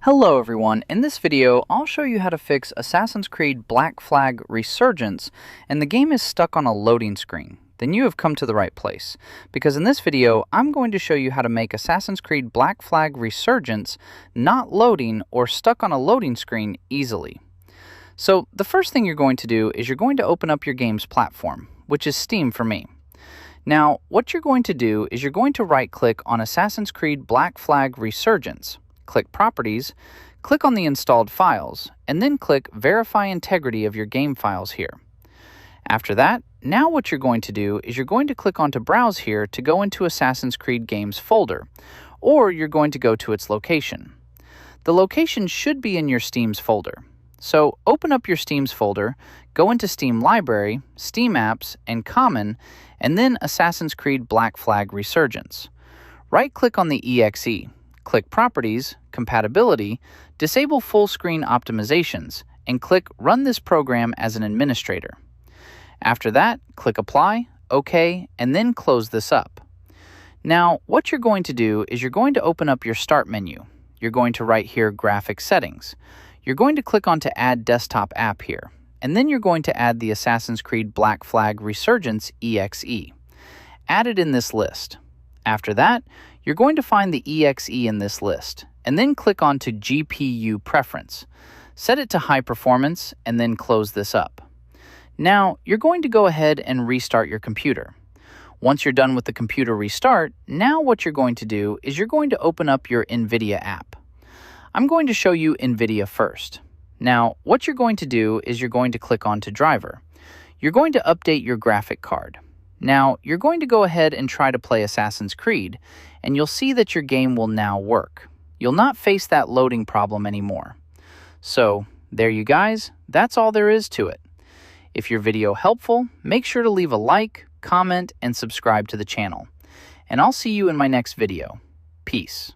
Hello everyone, in this video I'll show you how to fix Assassin's Creed Black Flag Resurgence and the game is stuck on a loading screen. Then you have come to the right place, because in this video I'm going to show you how to make Assassin's Creed Black Flag Resurgence not loading or stuck on a loading screen easily. So the first thing you're going to do is you're going to open up your game's platform, which is Steam for me. Now what you're going to do is you're going to right click on Assassin's Creed Black Flag Resurgence. Click Properties, click on the installed files, and then click Verify Integrity of your game files here. After that, now what you're going to do is you're going to click onto Browse here to go into Assassin's Creed Games folder, or you're going to go to its location. The location should be in your Steam's folder. So open up your Steam's folder, go into Steam Library, Steam Apps, and Common, and then Assassin's Creed Black Flag Resurgence. Right-click on the EXE. Click Properties, Compatibility, disable full screen optimizations, and click Run this program as an administrator. After that, click Apply, OK, and then close this up. Now, what you're going to do is you're going to open up your Start menu. You're going to write here Graphic Settings. You're going to click on to Add Desktop App here, and then you're going to add the Assassin's Creed Black Flag Resurgence EXE. Add it in this list. After that, you're going to find the EXE in this list, and then click on to GPU Preference. Set it to High Performance, and then close this up. Now, you're going to go ahead and restart your computer. Once you're done with the computer restart, now what you're going to do is you're going to open up your NVIDIA app. I'm going to show you NVIDIA first. Now, what you're going to do is you're going to click on to Driver. You're going to update your graphic card. Now, you're going to go ahead and try to play Assassin's Creed, and you'll see that your game will now work. You'll not face that loading problem anymore. So, there you guys, that's all there is to it. If your video helpful, make sure to leave a like, comment, and subscribe to the channel. And I'll see you in my next video. Peace.